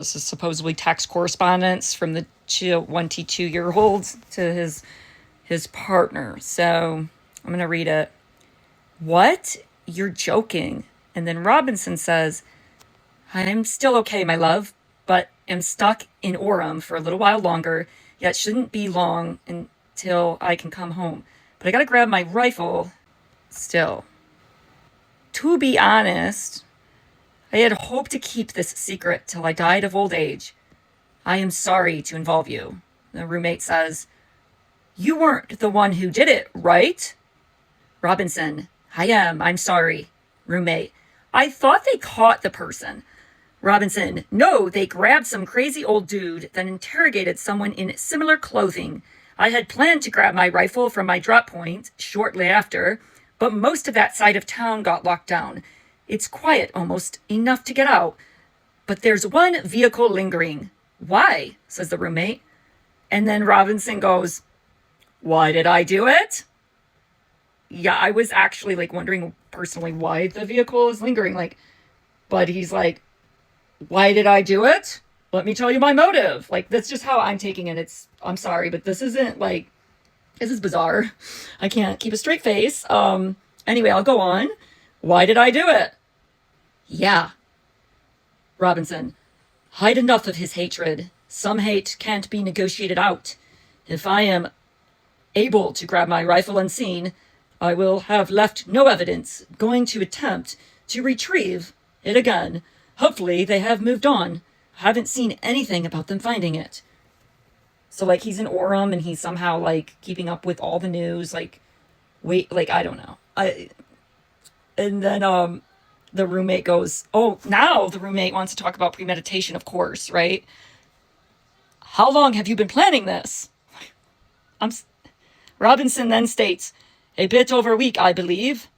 This is supposedly text correspondence from the 22-year-old to his partner. So I'm going to read it. What? You're joking. And then Robinson says, I'm still okay, my love, but am stuck in Orem for a little while longer, yet shouldn't be long until I can come home. But I gotta grab my rifle still. To be honest, I had hoped to keep this secret till I died of old age. I am sorry to involve you. The roommate says, You weren't the one who did it, right? Robinson, I am. I'm sorry. Roommate, I thought they caught the person. Robinson, no, they grabbed some crazy old dude, then interrogated someone in similar clothing. I had planned to grab my rifle from my drop point shortly after, but most of that side of town got locked down. It's quiet almost, enough to get out. But there's one vehicle lingering. Why? Says the roommate. And then Robinson goes, Why did I do it? Yeah, I was actually wondering personally why the vehicle is lingering. But he's like, why did I do it? Let me tell you my motive. That's just how I'm taking it. I'm sorry, but this isn't this is bizarre. I can't keep a straight face. Anyway, I'll go on. Why did I do it? Yeah. Robinson, hide enough of his hatred. Some hate can't be negotiated out. If I am able to grab my rifle unseen, I will have left no evidence, going to attempt to retrieve it again. Hopefully they have moved on. I haven't seen anything about them finding it. So he's in Orem and he's somehow keeping up with all the news. I don't know. And then the roommate goes, oh, now the roommate wants to talk about premeditation, of course, right? How long have you been planning this? Robinson then states, a bit over a week, I believe.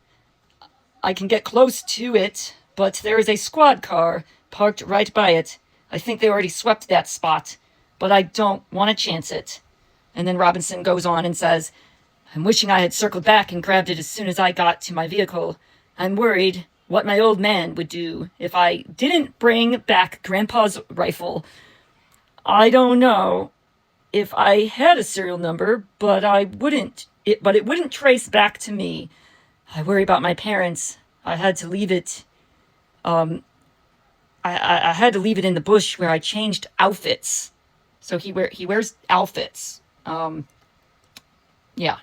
I can get close to it, but there is a squad car parked right by it. I think they already swept that spot, but I don't want to chance it. And then Robinson goes on and says, I'm wishing I had circled back and grabbed it as soon as I got to my vehicle. I'm worried what my old man would do if I didn't bring back Grandpa's rifle. I don't know if I had a serial number, but it wouldn't trace back to me. I worry about my parents. I had to leave it. I had to leave it in the bush where I changed outfits. So he wears outfits. Yeah.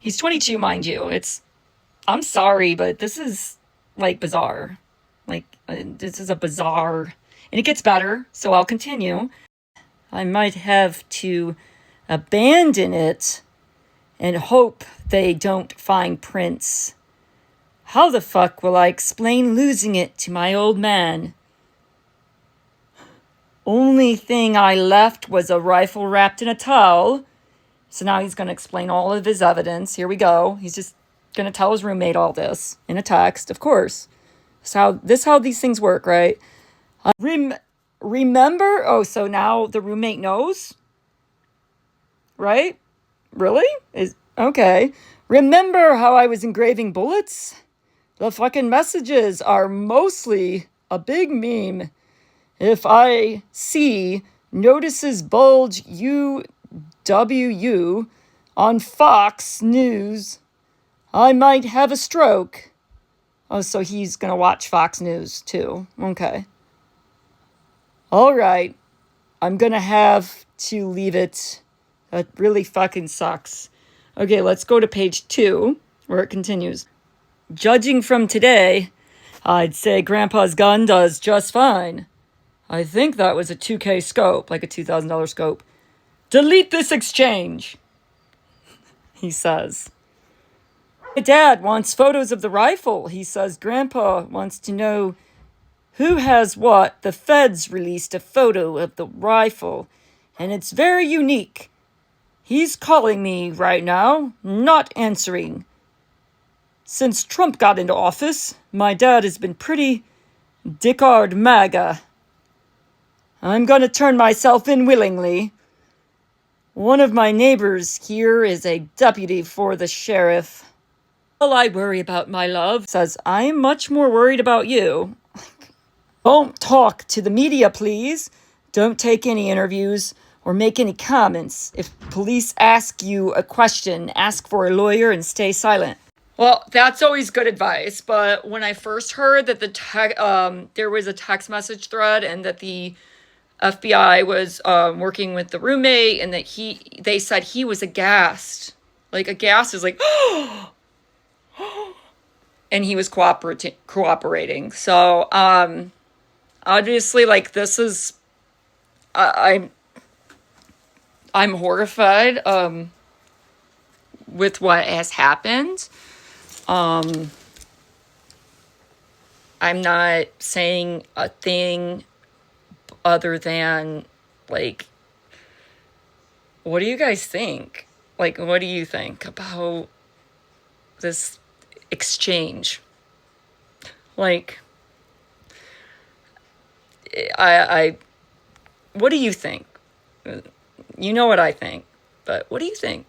He's 22, mind you. I'm sorry, but this is bizarre. This is a bizarre, and it gets better. So I'll continue. I might have to abandon it and hope they don't find prints. How the fuck will I explain losing it to my old man? Only thing I left was a rifle wrapped in a towel. So now he's going to explain all of his evidence. Here we go. He's just going to tell his roommate all this in a text, of course. This is how these things work, right? Remember? Oh, so now the roommate knows? Right? Really? Okay. Remember how I was engraving bullets? The fucking messages are mostly a big meme. If I see notices bulge UWU on Fox News, I might have a stroke. Oh, so he's going to watch Fox News too. Okay. All right. I'm going to have to leave it. That really fucking sucks. Okay, let's go to page 2, where it continues. Judging from today, I'd say Grandpa's gun does just fine. I think that was a 2K scope, like a $2,000 scope. Delete this exchange, he says. My dad wants photos of the rifle. He says Grandpa wants to know who has what. The feds released a photo of the rifle, and it's very unique. He's calling me right now, not answering. Since Trump got into office, my dad has been pretty Dickard MAGA. I'm going to turn myself in willingly. One of my neighbors here is a deputy for the sheriff. All I worry about, my love, says, I'm much more worried about you. Don't talk to the media, please. Don't take any interviews or make any comments. If police ask you a question, ask for a lawyer and stay silent. Well, that's always good advice. But when I first heard that there was a text message thread and that the FBI was working with the roommate and that they said he was aghast. Like aghast is like, and he was cooperating. So obviously, like this is, I'm horrified with what has happened. I'm not saying a thing other than like, what do you guys think? Like, what do you think about this exchange? Like, what do you think? You know what I think, but what do you think?